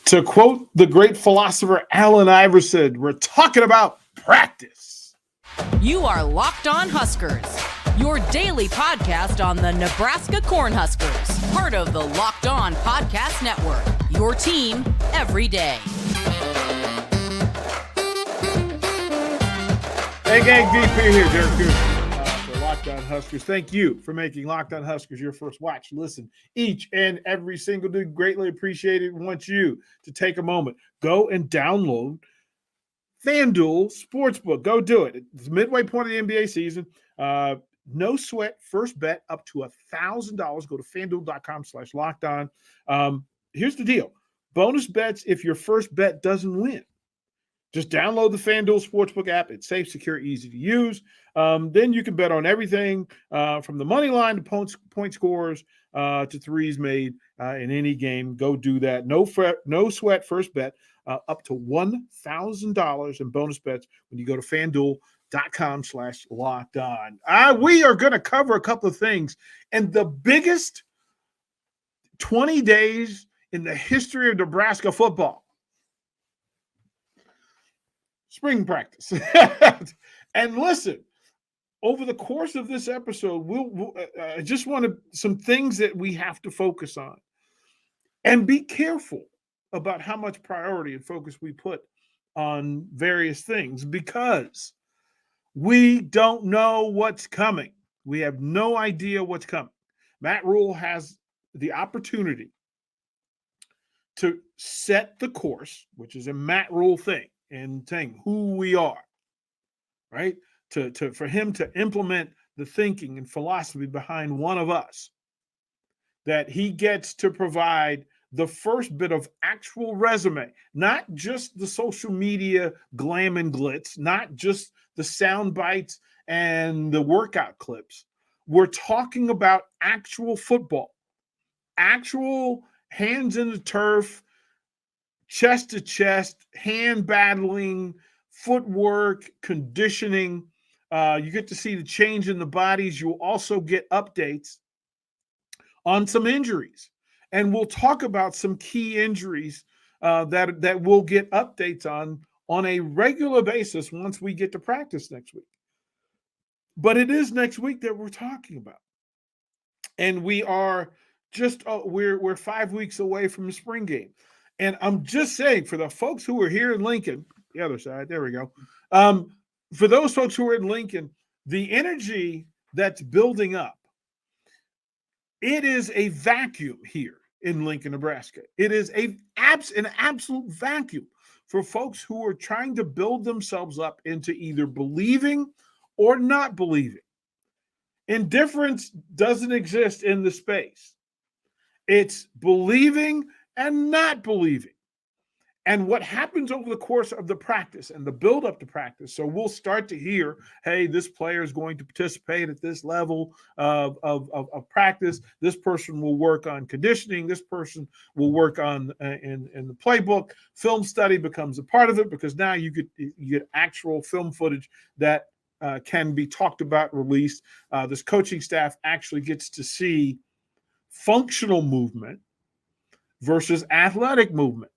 To quote the great philosopher Allen Iverson, we're talking about practice. You are Locked On Huskers, your daily podcast on the Nebraska Cornhuskers, part of the Locked On Podcast Network, your team every day. Hey, gang, DP here, Derrick Pearson for Locked On Huskers. Thank you for making Locked On Huskers your first watch, listen each and every single day. Greatly appreciate it. Want you to take a moment, go and download FanDuel Sportsbook. Go do it. It's the midway point of the NBA season. No sweat, first bet up to $1,000. Go to FanDuel.com/lockedon. Here's the deal. Bonus bets if your first bet doesn't win. Just download the FanDuel Sportsbook app. It's safe, secure, easy to use. Then you can bet on everything from the money line to point scores to threes made in any game. Go do that. No sweat, first bet up to $1,000 in bonus bets when you go to FanDuel.com/lockedon. We are going to cover a couple of things. And the biggest 20 days in the history of Nebraska football. Spring practice. And listen, over the course of this episode, I just wanted some things that we have to focus on. And be careful about how much priority and focus we put on various things because we don't know what's coming. We have no idea what's coming. Matt Rhule has the opportunity to set the course, which is a Matt Rhule thing. And saying who we are, right? For him to implement the thinking and philosophy behind one of us, that he gets to provide the first bit of actual resume, not just the social media glam and glitz, not just the sound bites and the workout clips. We're talking about actual football, actual hands in the turf, chest to chest, hand battling, footwork, conditioning. You get to see the change in the bodies. You'll also get updates on some injuries. And we'll talk about some key injuries that we'll get updates on a regular basis once we get to practice next week. But it is next week that we're talking about. And we are just we're 5 weeks away from the spring game. And I'm just saying, for the folks who are here in Lincoln, the other side, there we go. For those folks who are in Lincoln, the energy that's building up, it is a vacuum here in Lincoln, Nebraska. It is an absolute vacuum for folks who are trying to build themselves up into either believing or not believing. Indifference doesn't exist in the space. It's believing and not believing. And what happens over the course of the practice and the build up to practice. So we'll start to hear, hey, this player is going to participate at this level of practice. This person will work on conditioning. This person will work on in the playbook. Film study becomes a part of it because now you get actual film footage that can be talked about, released. This coaching staff actually gets to see functional movement versus athletic movement.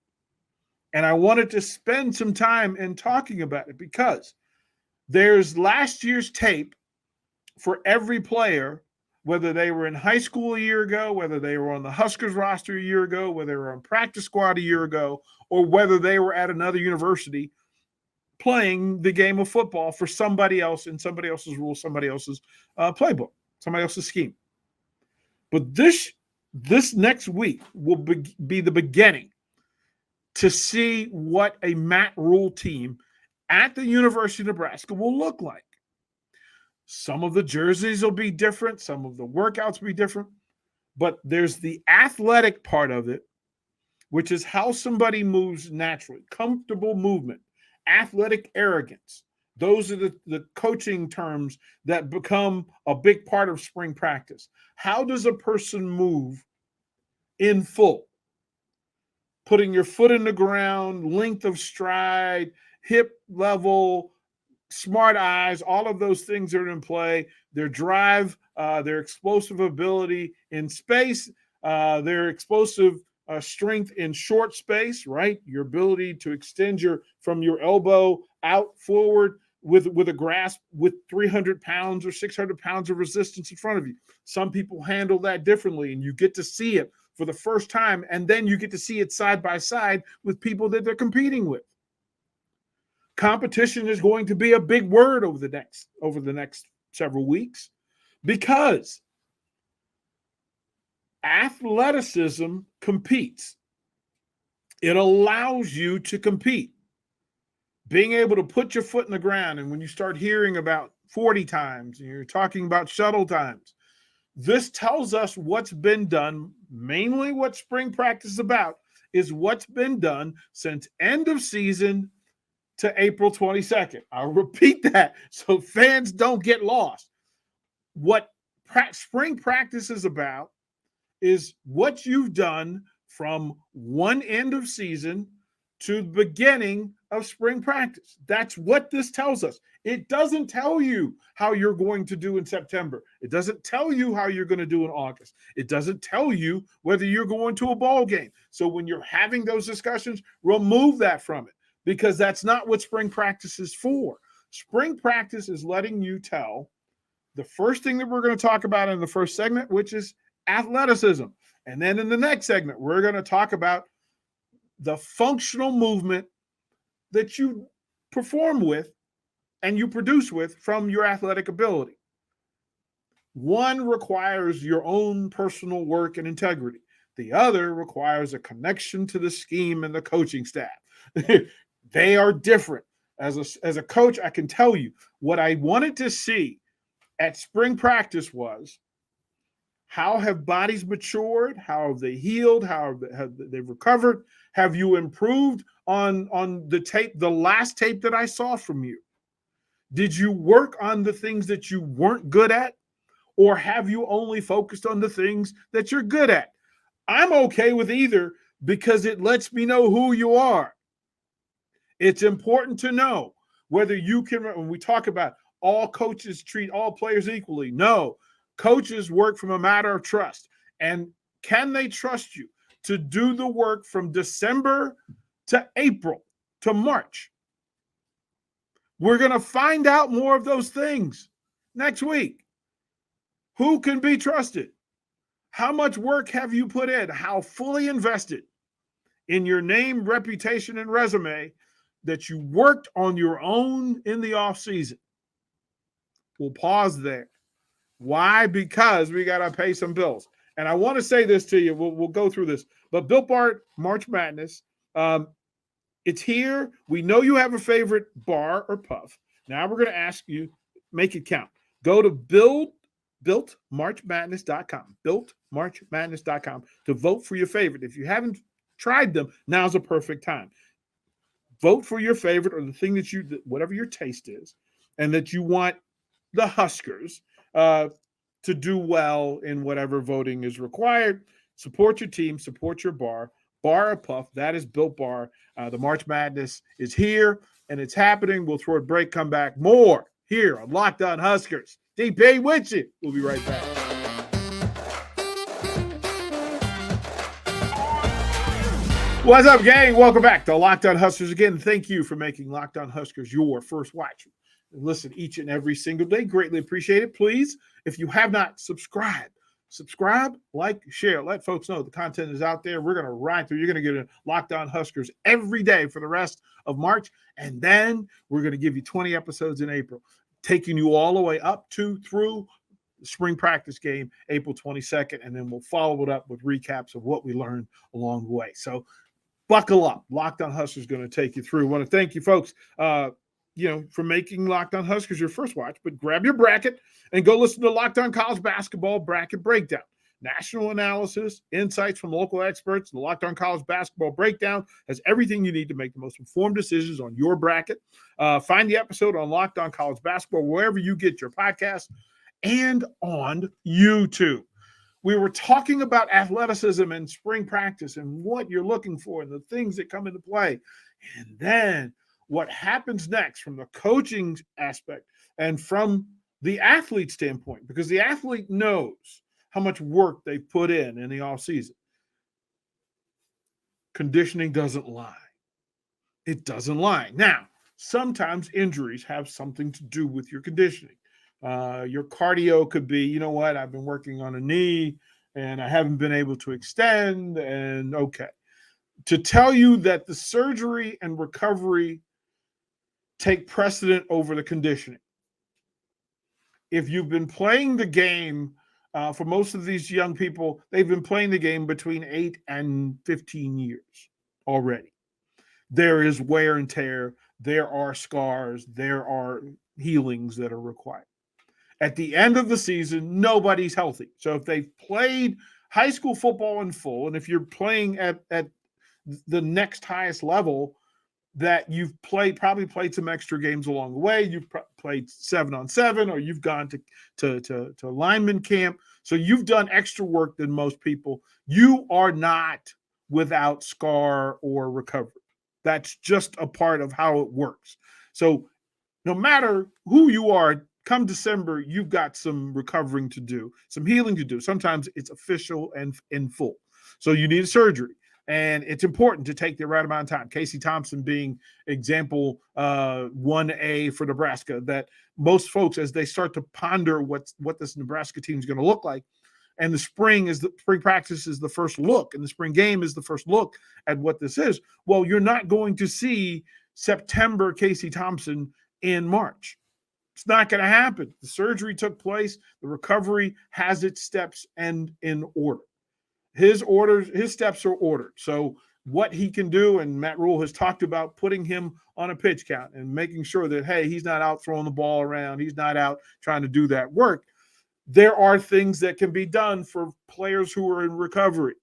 And I wanted to spend some time in talking about it because there's last year's tape for every player, whether they were in high school a year ago, whether they were on the Huskers roster a year ago, whether they were on practice squad a year ago, or whether they were at another university playing the game of football for somebody else in somebody else's rules, somebody else's playbook, somebody else's scheme. But this next week will be the beginning to see what a Matt Rhule team at the University of Nebraska will look like. Some of the jerseys will be different. Some of the workouts will be different. But there's the athletic part of it, which is how somebody moves naturally. Comfortable movement, athletic arrogance. Those are the coaching terms that become a big part of spring practice. How does a person move in full? Putting your foot in the ground, length of stride, hip level, smart eyes, all of those things are in play. Their drive, their explosive ability in space, their explosive strength in short space, right? Your ability to extend from your elbow out forward with a grasp with 300 pounds or 600 pounds of resistance in front of you. Some people handle that differently, and you get to see it for the first time, and then you get to see it side by side with people that they're competing with. Competition is going to be a big word over the next several weeks, because athleticism competes. It allows you to compete. Being able to put your foot in the ground, and when you start hearing about 40 times and you're talking about shuttle times, this tells us what's been done. Mainly what spring practice is about is what's been done since end of season to April 22nd. I'll repeat that so fans don't get lost. What spring practice is about is what you've done from one end of season to the beginning of spring practice. That's what this tells us. It doesn't tell you how you're going to do in September. It doesn't tell you how you're going to do in August. It doesn't tell you whether you're going to a ball game. So when you're having those discussions, remove that from it, because that's not what spring practice is for. Spring practice is letting you tell the first thing that we're going to talk about in the first segment, which is athleticism. And then in the next segment, we're going to talk about the functional movement that you perform with and you produce with from your athletic ability. One requires your own personal work and integrity. The other requires a connection to the scheme and the coaching staff. They are different. As a coach, I can tell you what I wanted to see at spring practice was, how have bodies matured? How have they healed? How have they recovered? Have you improved on the tape, the last tape that I saw from you? Did you work on the things that you weren't good at? Or have you only focused on the things that you're good at? I'm okay with either, because it lets me know who you are. It's important to know whether you can, when we talk about all coaches treat all players equally. No, coaches work from a matter of trust. And can they trust you to do the work from December to April to March? We're going to find out more of those things next week. Who can be trusted? How much work have you put in? How fully invested in your name, reputation, and resume that you worked on your own in the offseason? We'll pause there. Why? Because we got to pay some bills. And I want to say this to you. We'll go through this. But Built Bar March Madness, it's here. We know you have a favorite bar or puff. Now we're going to ask you, make it count. Go to builtmarchmadness.com, builtmarchmadness.com to vote for your favorite. If you haven't tried them, now's a perfect time. Vote for your favorite, or the thing that whatever your taste is, and that you want the Huskers to do well in whatever voting is required. Support your team, support your bar. Bar or puff, that is Built Bar. The March Madness is here, and it's happening. We'll throw a break, come back. More here on Locked On Huskers. DP with you. We'll be right back. What's up, gang? Welcome back to Locked On Huskers. Again, thank you for making Locked On Huskers your first watch. Listen each and every single day. Greatly appreciate it. Please, if you have not subscribed, like, share, let folks know the content is out there. We're going to ride through. You're going to get a Locked On Huskers every day for the rest of March. And then we're going to give you 20 episodes in April, taking you all the way up to through the spring practice game, April 22nd. And then we'll follow it up with recaps of what we learned along the way. So buckle up. Locked On Huskers is going to take you through. I want to thank you folks, for making Locked On Huskers your first watch, but grab your bracket and go listen to Locked On College Basketball Bracket Breakdown. National analysis, insights from local experts. The Locked On College Basketball Breakdown has everything you need to make the most informed decisions on your bracket. Find the episode on Locked On College Basketball wherever you get your podcasts and on YouTube. We were talking about athleticism and spring practice and what you're looking for and the things that come into play. And then what happens next from the coaching aspect and from the athlete standpoint, because the athlete knows how much work they've put in the offseason. Conditioning doesn't lie. It doesn't lie. Now, sometimes injuries have something to do with your conditioning. Your cardio could be, you know what, I've been working on a knee and I haven't been able to extend. And okay. To tell you that the surgery and recovery take precedent over the conditioning. If you've been playing the game, for most of these young people, they've been playing the game between 8 and 15 years already. There is wear and tear. There are scars. There are healings that are required. At the end of the season, nobody's healthy. So if they've played high school football in full, and if you're playing at the next highest level, that you've probably played some extra games along the way. You've played 7-on-7, or you've gone to lineman camp. So you've done extra work than most people. You are not without scar or recovery. That's just a part of how it works. So no matter who you are, come December, you've got some recovering to do, some healing to do. Sometimes it's official and in full. So you need surgery. And it's important to take the right amount of time. Casey Thompson being example 1A for Nebraska, that most folks, as they start to ponder what this Nebraska team is going to look like, and the spring practice is the first look, and the spring game is the first look at what this is. Well, you're not going to see September Casey Thompson in March. It's not going to happen. The surgery took place. The recovery has its steps and in order. His steps are ordered. So what he can do, and Matt Rhule has talked about putting him on a pitch count and making sure that, hey, he's not out throwing the ball around. He's not out trying to do that work. There are things that can be done for players who are in recovery.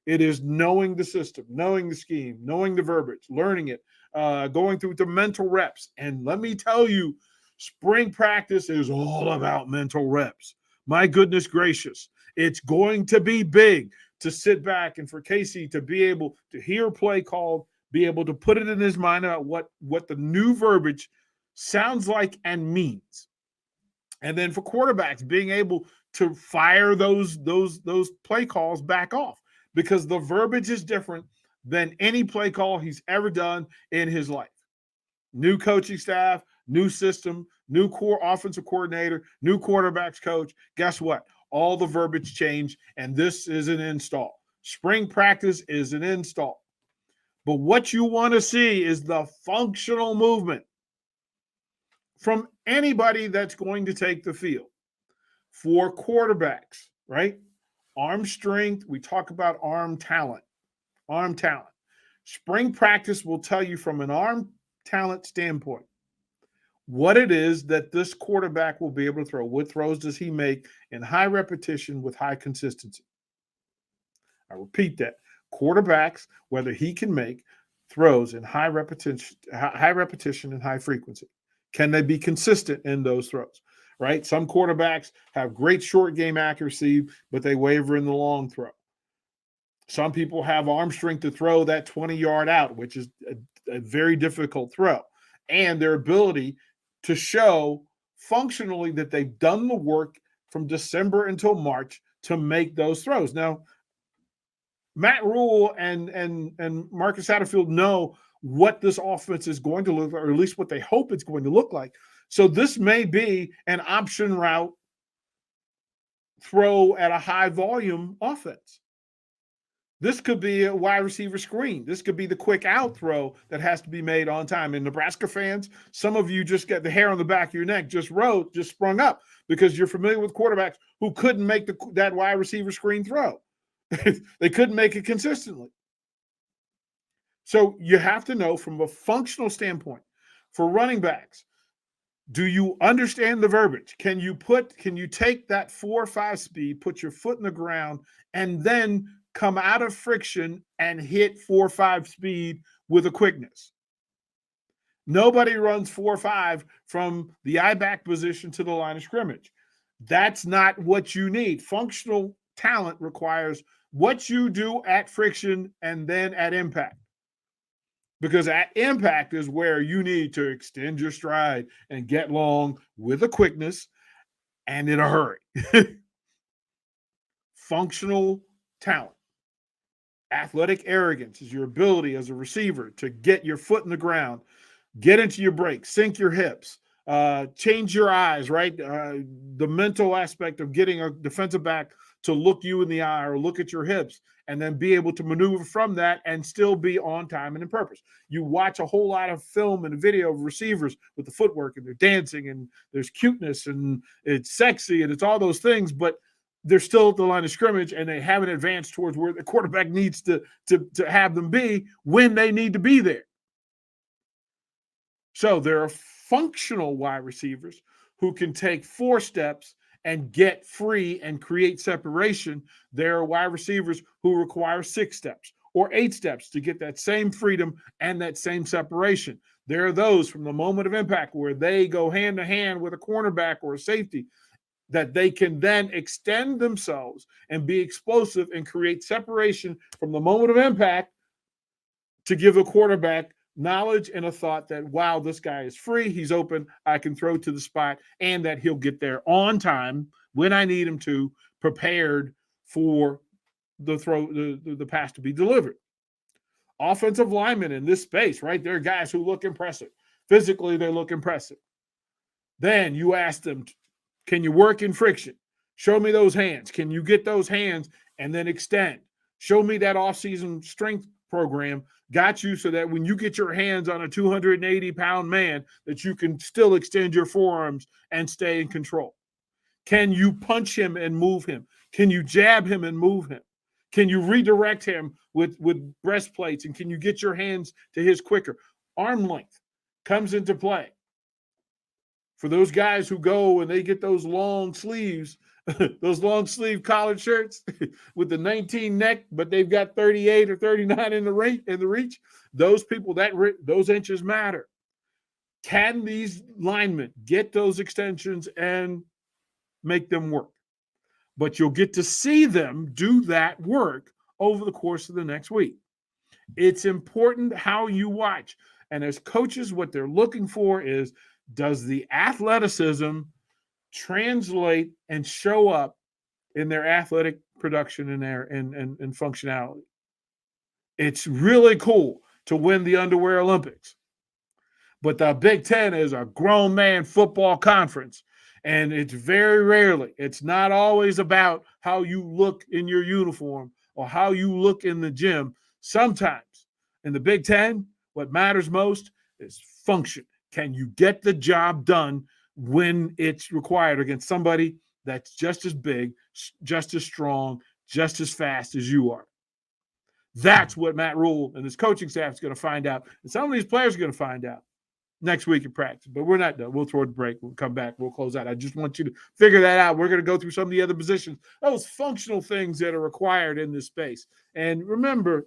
It is knowing the system, knowing the scheme, knowing the verbiage, learning it, going through the mental reps. And let me tell you, spring practice is all about mental reps. My goodness gracious. It's going to be big to sit back and for Casey to be able to hear play called, be able to put it in his mind about what the new verbiage sounds like and means. And then for quarterbacks, being able to fire those play calls back off, because the verbiage is different than any play call he's ever done in his life. New coaching staff, new system, new core offensive coordinator, new quarterbacks coach. Guess what? All the verbiage changed, and this is an install. Spring practice is an install. But what you want to see is the functional movement from anybody that's going to take the field. For quarterbacks, right? Arm strength, we talk about arm talent. Arm talent. Spring practice will tell you from an arm talent standpoint what it is that this quarterback will be able to throw. What throws does he make in high repetition with high consistency? I repeat that. Quarterbacks, whether he can make throws in high repetition and high frequency. Can they be consistent in those throws? Right? Some quarterbacks have great short game accuracy, but they waver in the long throw. Some people have arm strength to throw that 20-yard out, which is a very difficult throw, and their ability to show functionally that they've done the work from December until March to make those throws. Now, Matt Rhule and Marcus Satterfield know what this offense is going to look like, or at least what they hope it's going to look like. So this may be an option route throw at a high volume offense. This could be a wide receiver screen. This could be the quick out throw that has to be made on time. And Nebraska fans, some of you just get the hair on the back of your neck just sprung up because you're familiar with quarterbacks who couldn't make that wide receiver screen throw. They couldn't make it consistently. So you have to know from a functional standpoint for running backs, do you understand the verbiage? Can you take that 4.5 speed, put your foot in the ground, and then come out of friction and hit 4.5 speed with a quickness? Nobody runs 4.5 from the I-back position to the line of scrimmage. That's not what you need. Functional talent requires what you do at friction and then at impact. Because at impact is where you need to extend your stride and get long with a quickness and in a hurry. Functional talent. Athletic arrogance is your ability as a receiver to get your foot in the ground, get into your break, sink your hips, change your eyes, right? The mental aspect of getting a defensive back to look you in the eye or look at your hips and then be able to maneuver from that and still be on time and in purpose. You watch a whole lot of film and video of receivers with the footwork and they're dancing and there's cuteness and it's sexy and it's all those things, but they're still at the line of scrimmage and they haven't advanced towards where the quarterback needs to have them be when they need to be there. So there are functional wide receivers who can take 4 steps and get free and create separation. There are wide receivers who require 6 steps or 8 steps to get that same freedom and that same separation. There are those from the moment of impact where they go hand to hand with a cornerback or a safety that they can then extend themselves and be explosive and create separation from the moment of impact to give a quarterback knowledge and a thought that, wow, this guy is free, he's open, I can throw to the spot, and that he'll get there on time when I need him to, prepared for the throw, the pass to be delivered. Offensive linemen in this space, right? There are guys who look impressive. Physically, they look impressive. Then you ask them, can you work in friction? Show me those hands. Can you get those hands and then extend? Show me that off-season strength program got you so that when you get your hands on a 280-pound man, that you can still extend your forearms and stay in control. Can you punch him and move him? Can you jab him and move him? Can you redirect him with breastplates? And can you get your hands to his quicker? Arm length comes into play. For those guys who go and they get those long sleeves, those long sleeve collared shirts with the 19 neck, but they've got 38 or 39 in the reach, those people, those inches matter. Can these linemen get those extensions and make them work? But you'll get to see them do that work over the course of the next week. It's important how you watch. And as coaches, what they're looking for is, does the athleticism translate and show up in their athletic production and their and functionality? It's really cool to win the underwear Olympics, but the Big Ten is a grown man football conference, and it's very rarely, it's not always about how you look in your uniform or how you look in the gym. Sometimes in the Big Ten, what matters most is function. Can you get the job done when it's required against somebody that's just as big, just as strong, just as fast as you are? That's what Matt Rhule and his coaching staff is going to find out. And some of these players are going to find out next week in practice. But we're not done. We'll throw the break. We'll come back. We'll close out. I just want you to figure that out. We're going to go through some of the other positions, those functional things that are required in this space. And remember,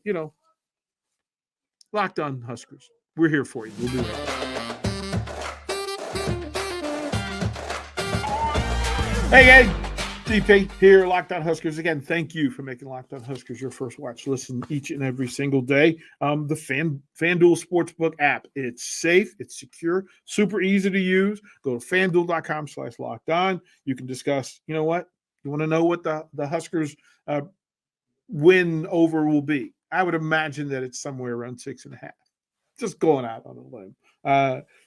Locked On Huskers. We're here for you. We'll be right back. Hey, guys, DP here, Locked On Huskers. Again, thank you for making Locked On Huskers your first watch listen each and every single day. The FanDuel Sportsbook app. It's safe, it's secure, super easy to use. Go to FanDuel.com/lockedon. You can discuss, you want to know what the Huskers win over will be. I would imagine that it's somewhere around 6.5. Just going out on a limb.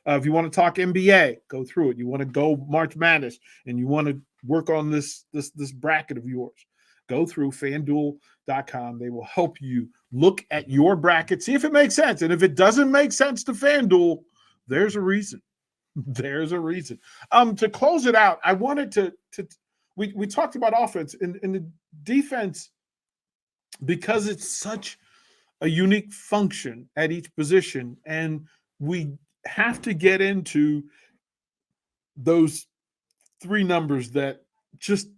If you want to talk NBA, go through it. You want to go March Madness and you want to work on this bracket of yours, go through FanDuel.com. They will help you look at your bracket, see if it makes sense. And if it doesn't make sense to FanDuel, there's a reason. There's a reason. To close it out, I wanted we talked about offense and the defense, because it's such a unique function at each position, and we have to get into those 3 numbers that just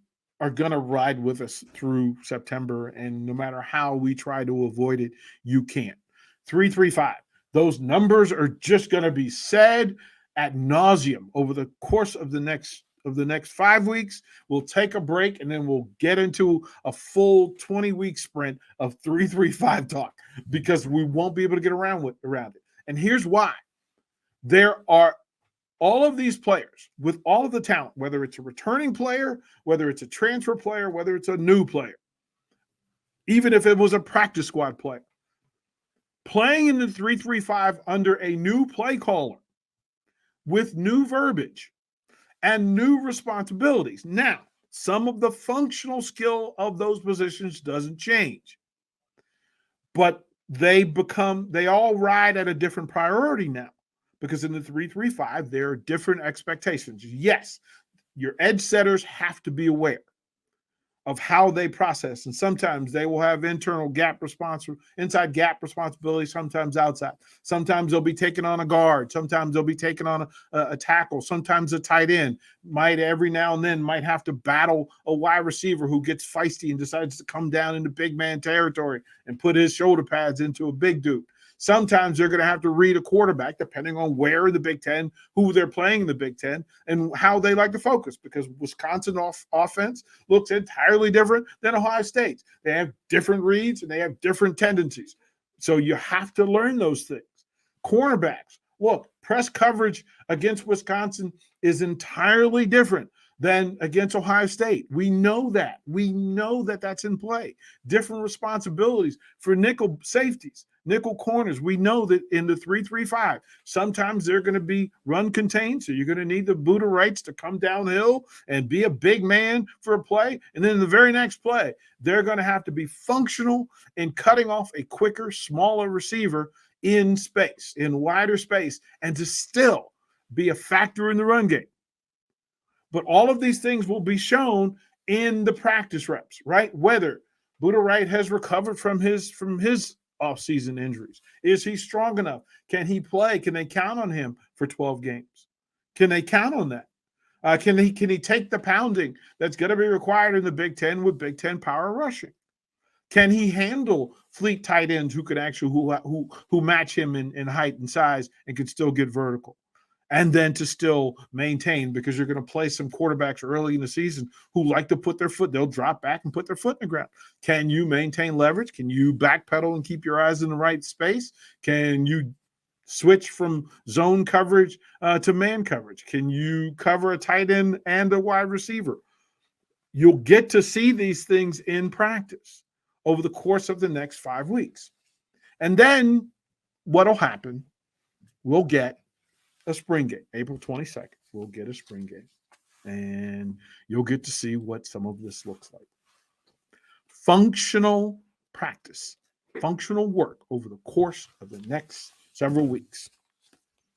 are going to ride with us through September, and no matter how we try to avoid it, you can't. 3-3-5. Those numbers are just going to be said ad nauseum over the course of the next 5 weeks. We'll take a break, and then we'll get into a full 20-week sprint of 3-3-5 talk, because we won't be able to get around it. And here's why. There are all of these players with all of the talent, whether it's a returning player, whether it's a transfer player, whether it's a new player. even if it was a practice squad play. Playing in the 3-3-5 under a new play caller with new verbiage and new responsibilities. Now, some of the functional skill of those positions doesn't change, but they all ride at a different priority now, because in the 3-3-5, there are different expectations. Yes, your edge setters have to be aware of how they process. And sometimes they will have inside gap responsibility, sometimes outside. Sometimes they'll be taking on a guard. Sometimes they'll be taking on a tackle. Sometimes a tight end might every now and then might have to battle a wide receiver who gets feisty and decides to come down into big man territory and put his shoulder pads into a big dude. Sometimes they're going to have to read a quarterback, depending on where in the Big Ten, who they're playing in the Big Ten, and how they like to focus, because Wisconsin offense looks entirely different than Ohio State. They have different reads and they have different tendencies. So you have to learn those things. Cornerbacks, look, press coverage against Wisconsin is entirely different than against Ohio State. We know that. We know that that's in play. Different responsibilities for nickel safeties, nickel corners. We know that in the 3-3-5, sometimes they're going to be run contained, so you're going to need the Buddha rights to come downhill and be a big man for a play. And then in the very next play, they're going to have to be functional in cutting off a quicker, smaller receiver in space, in wider space, and to still be a factor in the run game. But all of these things will be shown in the practice reps, right? Whether Buddha Wright has recovered from his off-season injuries. Is he strong enough? Can he play? Can they count on him for 12 games? Can they count on that? Can he take the pounding that's going to be required in the Big Ten with Big Ten power rushing? Can he handle fleet tight ends who could actually who match him in height and size and could still get vertical? And then to still maintain, because you're going to play some quarterbacks early in the season who like to put their foot, they'll drop back and put their foot in the ground. Can you maintain leverage? Can you backpedal and keep your eyes in the right space? Can you switch from zone coverage to man coverage? Can you cover a tight end and a wide receiver? You'll get to see these things in practice over the course of the next 5 weeks. And then what'll happen, we'll get a spring game, April 22nd. We'll get a spring game, and you'll get to see what some of this looks like. Functional practice, functional work over the course of the next several weeks.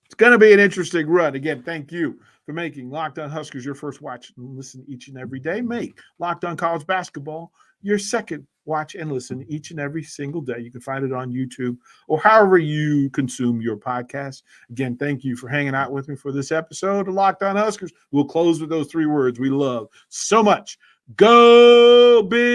It's going to be an interesting run. Again, thank you for making Locked On Huskers your first watch and listen each and every day. Make Locked On College Basketball your second watch and listen each and every single day. You can find it on YouTube or however you consume your podcast. Again, thank you for hanging out with me for this episode of Locked On Huskers. We'll close with those three words we love so much. Go Big